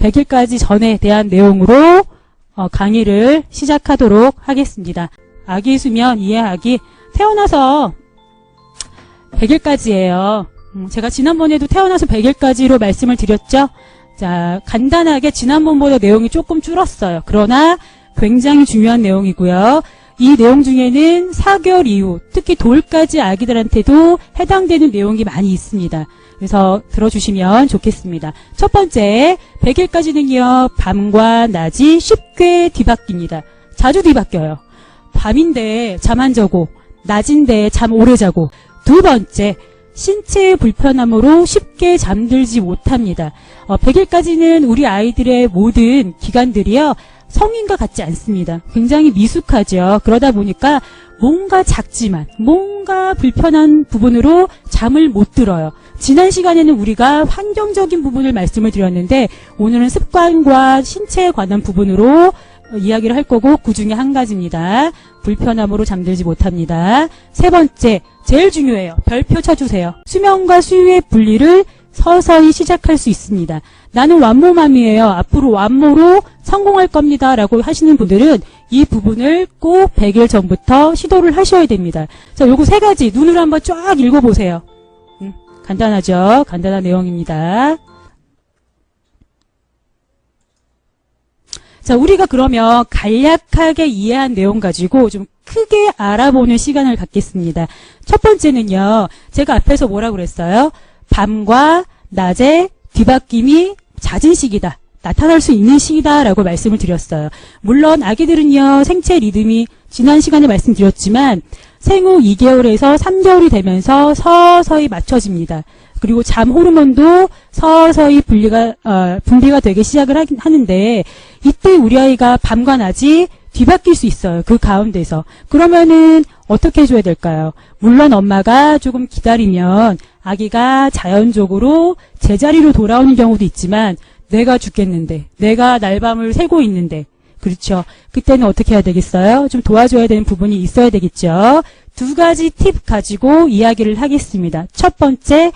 100일까지 전에 대한 내용으로 강의를 시작하도록 하겠습니다. 아기 수면 이해하기. 태어나서 100일까지예요. 제가 지난번에도 태어나서 100일까지로 말씀을 드렸죠. 자, 간단하게 지난번보다 내용이 조금 줄었어요. 그러나 굉장히 중요한 내용이고요. 이 내용 중에는 4개월 이후, 특히 돌까지 아기들한테도 해당되는 내용이 많이 있습니다. 그래서 들어주시면 좋겠습니다. 첫 번째, 100일까지는요, 밤과 낮이 쉽게 뒤바뀝니다. 자주 뒤바뀌어요. 밤인데 잠 안 자고, 낮인데 잠 오래 자고. 두 번째, 신체의 불편함으로 쉽게 잠들지 못합니다. 100일까지는 우리 아이들의 모든 기관들이요, 성인과 같지 않습니다. 굉장히 미숙하죠. 그러다 보니까 뭔가 작지만 뭔가 불편한 부분으로 잠을 못 들어요. 지난 시간에는 우리가 환경적인 부분을 말씀을 드렸는데 오늘은 습관과 신체에 관한 부분으로 이야기를 할 거고 그 중에 한 가지입니다. 불편함으로 잠들지 못합니다. 세 번째, 제일 중요해요. 별표 쳐주세요. 수면과 수유의 분리를 서서히 시작할 수 있습니다. 나는 완모맘이에요. 앞으로 완모로 성공할 겁니다. 라고 하시는 분들은 이 부분을 꼭 100일 전부터 시도를 하셔야 됩니다. 자, 요거 세 가지 눈으로 한번 쫙 읽어보세요. 간단하죠? 간단한 내용입니다. 자, 우리가 그러면 간략하게 이해한 내용 가지고 좀 크게 알아보는 시간을 갖겠습니다. 첫 번째는요, 제가 앞에서 뭐라고 그랬어요? 밤과 낮의 뒤바뀜이 잦은 시기다. 나타날 수 있는 시기다라고 말씀을 드렸어요. 물론 아기들은요, 생체 리듬이 지난 시간에 말씀드렸지만 생후 2개월에서 3개월이 되면서 서서히 맞춰집니다. 그리고 잠 호르몬도 서서히 분비가 되기 시작을 하는데 이때 우리 아이가 밤과 낮이 뒤바뀔 수 있어요. 그 가운데서. 그러면은 어떻게 해줘야 될까요? 물론 엄마가 조금 기다리면 아기가 자연적으로 제자리로 돌아오는 경우도 있지만 내가 죽겠는데, 내가 날밤을 새고 있는데, 그렇죠. 그때는 어떻게 해야 되겠어요? 좀 도와줘야 되는 부분이 있어야 되겠죠. 두 가지 팁 가지고 이야기를 하겠습니다. 첫 번째,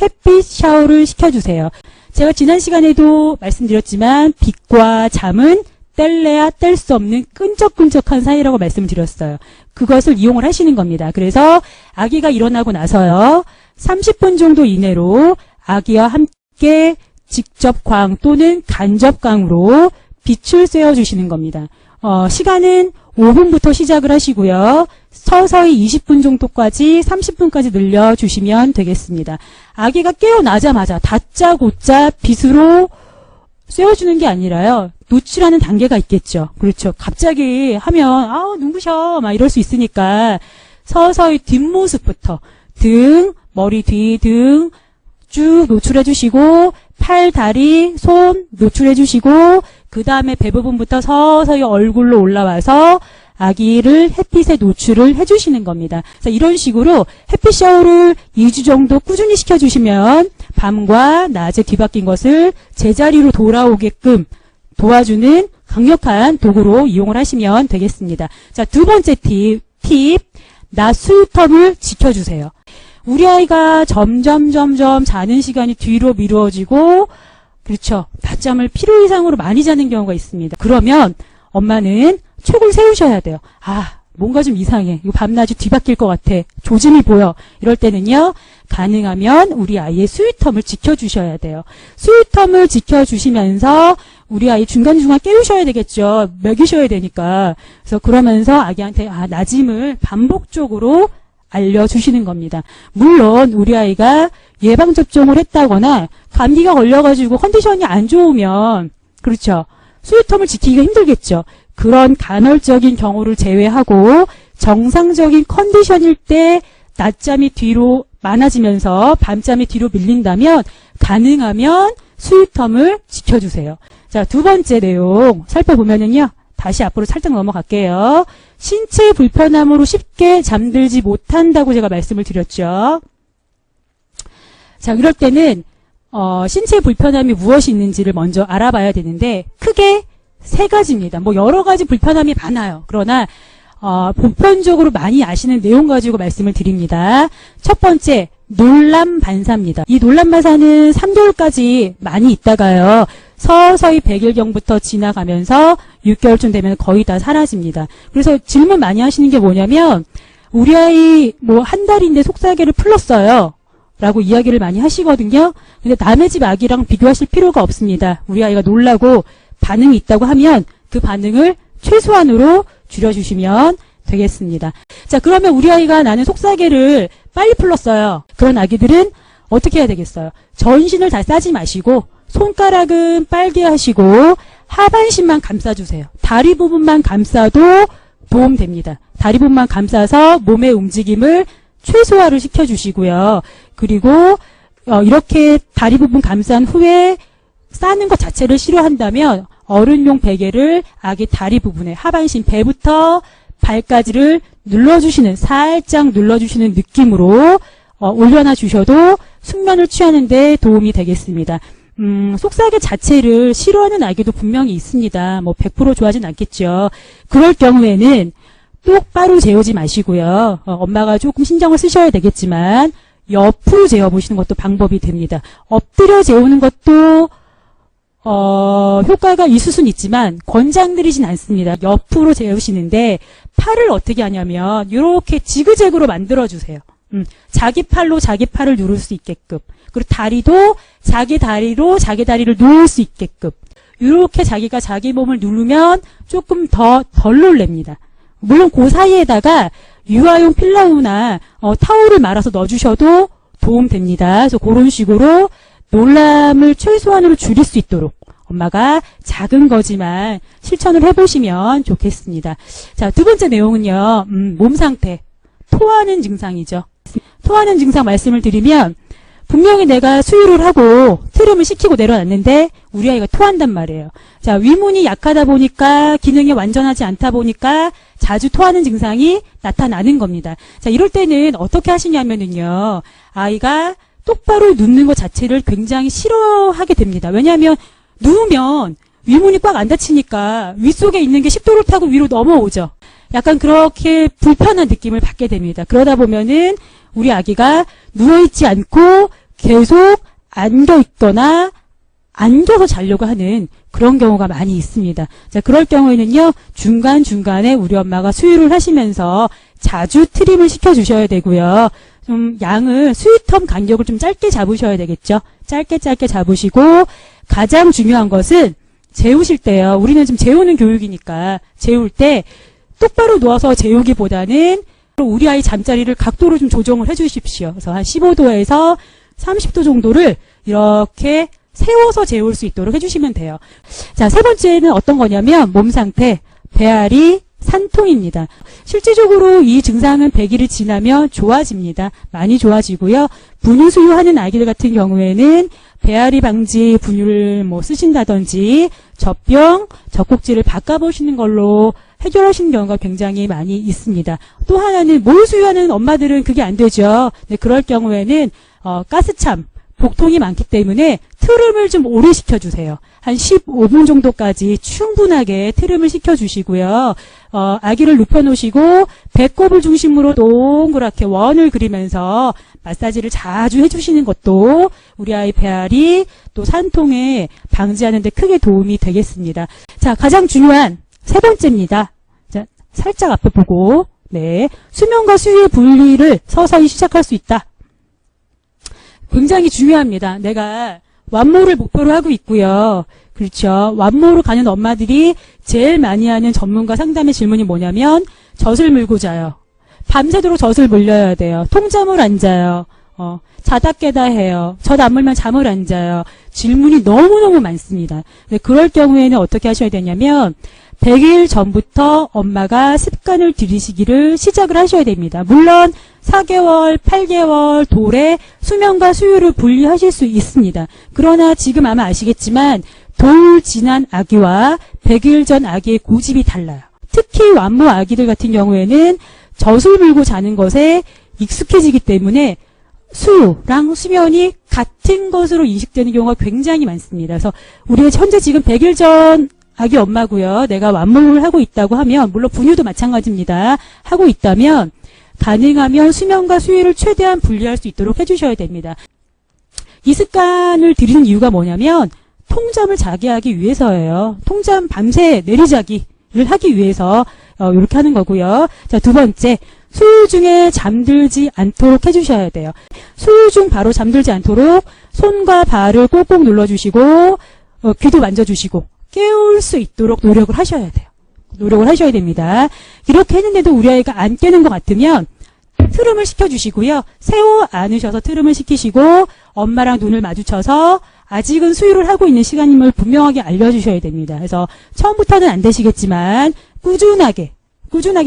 햇빛 샤워를 시켜주세요. 제가 지난 시간에도 말씀드렸지만 빛과 잠은 뗄래야 뗄 수 없는 끈적끈적한 사이라고 말씀드렸어요. 그것을 이용을 하시는 겁니다. 그래서 아기가 일어나고 나서요, 30분 정도 이내로 아기와 함께 직접광 또는 간접광으로 빛을 쐬어주시는 겁니다. 시간은 5분부터 시작을 하시고요. 서서히 20분 정도까지 30분까지 늘려주시면 되겠습니다. 아기가 깨어나자마자 다짜고짜 빛으로 쐬어주는 게 아니라요. 노출하는 단계가 있겠죠. 그렇죠. 갑자기 하면 눈부셔 막 이럴 수 있으니까 서서히 뒷모습부터 등, 머리 뒤 등 쭉 노출해 주시고 팔, 다리, 손 노출해 주시고 그 다음에 배 부분부터 서서히 얼굴로 올라와서 아기를 햇빛에 노출을 해주시는 겁니다. 자, 이런 식으로 햇빛 샤워를 2주 정도 꾸준히 시켜주시면 밤과 낮에 뒤바뀐 것을 제자리로 돌아오게끔 도와주는 강력한 도구로 이용을 하시면 되겠습니다. 자, 두 번째 팁, 낮 수유텀을 지켜주세요. 우리 아이가 점점 자는 시간이 뒤로 미루어지고, 그렇죠. 낮잠을 필요 이상으로 많이 자는 경우가 있습니다. 그러면 엄마는 촉을 세우셔야 돼요. 뭔가 좀 이상해. 이거 밤낮이 뒤바뀔 것 같아. 조짐이 보여. 이럴 때는요, 가능하면 우리 아이의 수유텀을 지켜주셔야 돼요. 수유텀을 지켜주시면서 우리 아이 중간중간 깨우셔야 되겠죠. 먹이셔야 되니까. 그래서 그러면서 아기한테 낮임을 반복적으로 알려주시는 겁니다. 물론 우리 아이가 예방접종을 했다거나 감기가 걸려가지고 컨디션이 안 좋으면, 그렇죠, 수유텀을 지키기가 힘들겠죠. 그런 간헐적인 경우를 제외하고 정상적인 컨디션일 때 낮잠이 뒤로 많아지면서 밤잠이 뒤로 밀린다면 가능하면 수유텀을 지켜주세요. 자, 두 번째 내용 살펴보면은요, 다시 앞으로 살짝 넘어갈게요. 신체 불편함으로 쉽게 잠들지 못한다고 제가 말씀을 드렸죠. 자, 이럴 때는 신체 불편함이 무엇이 있는지를 먼저 알아봐야 되는데 크게 세 가지입니다. 여러 가지 불편함이 많아요. 그러나 보편적으로 많이 아시는 내용 가지고 말씀을 드립니다. 첫 번째, 놀람 반사입니다. 이 놀람 반사는 3개월까지 많이 있다가요, 서서히 100일경부터 지나가면서 6개월쯤 되면 거의 다 사라집니다. 그래서 질문 많이 하시는 게 뭐냐면 우리 아이 뭐 한 달인데 속삭이를 풀렀어요 라고 이야기를 많이 하시거든요. 근데 남의 집 아기랑 비교하실 필요가 없습니다. 우리 아이가 놀라고 반응이 있다고 하면 그 반응을 최소한으로 줄여주시면 되겠습니다. 자, 그러면 우리 아이가 나는 속삭이를 빨리 풀렀어요. 그런 아기들은 어떻게 해야 되겠어요? 전신을 다 싸지 마시고 손가락은 빨개 하시고 하반신만 감싸주세요. 다리 부분만 감싸도 도움됩니다. 다리 부분만 감싸서 몸의 움직임을 최소화를 시켜주시고요. 그리고 이렇게 다리 부분 감싼 후에 싸는 것 자체를 싫어한다면 어른용 베개를 아기 다리 부분에 하반신 배부터 발까지를 눌러주시는 살짝 눌러주시는 느낌으로 올려놔 주셔도 숙면을 취하는 데 도움이 되겠습니다. 속삭이 자체를 싫어하는 아기도 분명히 있습니다. 뭐 100% 좋아하진 않겠죠. 그럴 경우에는 똑바로 재우지 마시고요. 엄마가 조금 신경을 쓰셔야 되겠지만 옆으로 재워보시는 것도 방법이 됩니다. 엎드려 재우는 것도 효과가 있을 수는 있지만 권장드리진 않습니다. 옆으로 재우시는데 팔을 어떻게 하냐면 이렇게 지그재그로 만들어주세요. 자기 팔로 자기 팔을 누를 수 있게끔, 그리고 다리도 자기 다리로 자기 다리를 누를 수 있게끔 이렇게 자기가 자기 몸을 누르면 조금 덜 놀랍니다. 물론 그 사이에다가 유아용 필라우나 타올을 말아서 넣어주셔도 도움됩니다. 그래서 그런 식으로 놀람을 최소한으로 줄일 수 있도록 엄마가 작은 거지만 실천을 해보시면 좋겠습니다. 자, 두 번째 내용은요. 몸 상태, 토하는 증상이죠. 토하는 증상 말씀을 드리면 분명히 내가 수유를 하고 트림을 시키고 내려놨는데 우리 아이가 토한단 말이에요. 자, 위문이 약하다 보니까 기능이 완전하지 않다 보니까 자주 토하는 증상이 나타나는 겁니다. 자, 이럴 때는 어떻게 하시냐면은요. 아이가 똑바로 눕는 것 자체를 굉장히 싫어하게 됩니다. 왜냐하면 누우면 위문이 꽉 안 닫히니까 윗속에 있는 게 식도를 타고 위로 넘어오죠. 약간 그렇게 불편한 느낌을 받게 됩니다. 그러다 보면은 우리 아기가 누워있지 않고 계속 앉아있거나 앉아서 자려고 하는 그런 경우가 많이 있습니다. 자, 그럴 경우에는요, 중간중간에 우리 엄마가 수유를 하시면서 자주 트림을 시켜주셔야 되고요. 좀 양을, 수유텀 간격을 좀 짧게 잡으셔야 되겠죠. 짧게 잡으시고, 가장 중요한 것은 재우실 때요. 우리는 지금 재우는 교육이니까 재울 때 똑바로 누워서 재우기보다는 우리 아이 잠자리를 각도를 좀 조정을 해주십시오. 그래서 한 15도에서 30도 정도를 이렇게 세워서 재울 수 있도록 해주시면 돼요. 자, 세 번째는 어떤 거냐면 몸 상태, 배앓이, 산통입니다. 실질적으로 이 증상은 100일이 지나면 좋아집니다. 많이 좋아지고요. 분유 수유하는 아기들 같은 경우에는 배앓이 방지 분유를 쓰신다든지 젖병, 젖꼭지를 바꿔보시는 걸로 해결하시는 경우가 굉장히 많이 있습니다. 또 하나는 모유 수유하는 엄마들은 그게 안 되죠. 네, 그럴 경우에는 가스참, 복통이 많기 때문에 트름을 좀 오래 시켜주세요. 한 15분 정도까지 충분하게 트름을 시켜주시고요. 아기를 눕혀놓으시고 배꼽을 중심으로 동그랗게 원을 그리면서 마사지를 자주 해주시는 것도 우리 아이 배앓이 또 산통에 방지하는 데 크게 도움이 되겠습니다. 자, 가장 중요한 세 번째입니다. 자, 살짝 앞에 보고, 네, 수면과 수유의 분리를 서서히 시작할 수 있다. 굉장히 중요합니다. 내가 완모를 목표로 하고 있고요. 그렇죠. 완모로 가는 엄마들이 제일 많이 하는 전문가 상담의 질문이 뭐냐면 젖을 물고 자요. 밤새도록 젖을 물려야 돼요. 통잠을 안 자요. 자다 깨다 해요. 젖 안 물면 잠을 안 자요. 질문이 너무너무 많습니다. 네, 그럴 경우에는 어떻게 하셔야 되냐면 100일 전부터 엄마가 습관을 들이시기를 시작을 하셔야 됩니다. 물론 4개월, 8개월 돌에 수면과 수유를 분리하실 수 있습니다. 그러나 지금 아마 아시겠지만 돌 지난 아기와 100일 전 아기의 고집이 달라요. 특히 완모 아기들 같은 경우에는 젖을 물고 자는 것에 익숙해지기 때문에 수유랑 수면이 같은 것으로 인식되는 경우가 굉장히 많습니다. 그래서 우리가 현재 지금 100일 전 아기 엄마고요. 내가 완모를 하고 있다고 하면 물론 분유도 마찬가지입니다. 하고 있다면 가능하면 수면과 수유를 최대한 분리할 수 있도록 해주셔야 됩니다. 이 습관을 들이는 이유가 뭐냐면 통잠을 자게 하기 위해서예요. 통잠 밤새 내리자기를 하기 위해서 이렇게 하는 거고요. 자, 두 번째, 수유 중에 잠들지 않도록 해주셔야 돼요. 수유 중 바로 잠들지 않도록 손과 발을 꼭꼭 눌러주시고 귀도 만져주시고 깨울 수 있도록 노력을 하셔야 돼요. 노력을 하셔야 됩니다. 이렇게 했는데도 우리 아이가 안 깨는 것 같으면 트름을 시켜주시고요. 세워 안으셔서 트름을 시키시고 엄마랑 눈을 마주쳐서 아직은 수유를 하고 있는 시간임을 분명하게 알려주셔야 됩니다. 그래서 처음부터는 안 되시겠지만 꾸준하게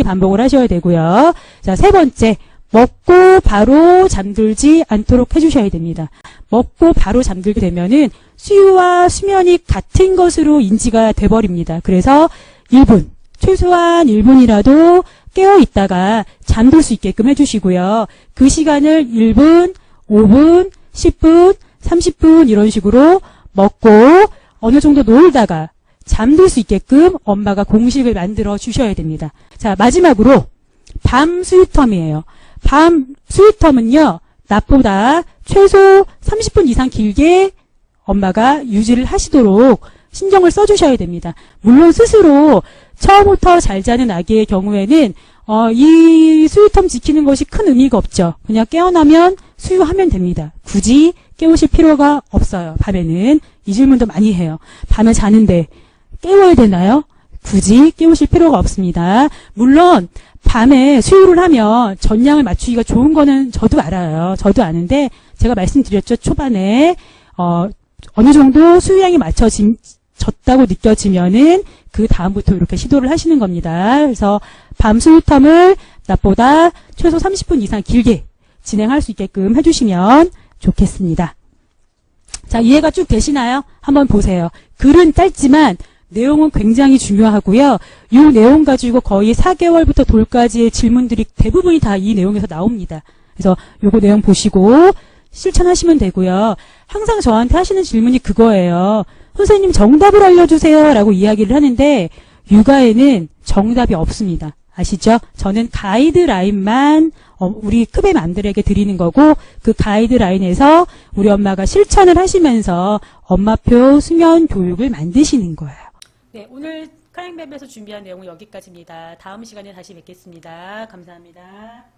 반복을 하셔야 되고요. 자, 세 번째, 먹고 바로 잠들지 않도록 해주셔야 됩니다. 먹고 바로 잠들게 되면은 수유와 수면이 같은 것으로 인지가 돼버립니다. 그래서 1분, 최소한 1분이라도 깨어 있다가 잠들 수 있게끔 해주시고요. 그 시간을 1분, 5분, 10분, 30분 이런 식으로 먹고 어느 정도 놀다가 잠들 수 있게끔 엄마가 공식을 만들어 주셔야 됩니다. 자, 마지막으로 밤 수유텀이에요. 밤 수유텀은요, 낮보다 최소 30분 이상 길게 엄마가 유지를 하시도록 신경을 써주셔야 됩니다. 물론 스스로 처음부터 잘 자는 아기의 경우에는 이 수유텀 지키는 것이 큰 의미가 없죠. 그냥 깨어나면 수유하면 됩니다. 굳이 깨우실 필요가 없어요. 밤에는 이 질문도 많이 해요. 밤에 자는데 깨워야 되나요? 굳이 깨우실 필요가 없습니다. 물론 밤에 수유를 하면 전량을 맞추기가 좋은 거는 저도 알아요. 저도 아는데 제가 말씀드렸죠. 초반에 어느 정도 수유량이 맞춰졌다고 느껴지면은 그 다음부터 이렇게 시도를 하시는 겁니다. 그래서 밤 수유텀을 낮보다 최소 30분 이상 길게 진행할 수 있게끔 해주시면 좋겠습니다. 자, 이해가 쭉 되시나요? 한번 보세요. 글은 짧지만 내용은 굉장히 중요하고요. 이 내용 가지고 거의 4개월부터 돌까지의 질문들이 대부분이 다 이 내용에서 나옵니다. 그래서 요거 내용 보시고 실천하시면 되고요. 항상 저한테 하시는 질문이 그거예요. 선생님 정답을 알려주세요 라고 이야기를 하는데 육아에는 정답이 없습니다. 아시죠? 저는 가이드라인만 우리 크베맘들에게 드리는 거고 그 가이드라인에서 우리 엄마가 실천을 하시면서 엄마표 수면 교육을 만드시는 거예요. 네, 오늘 카양뱀에서 준비한 내용은 여기까지입니다. 다음 시간에 다시 뵙겠습니다. 감사합니다.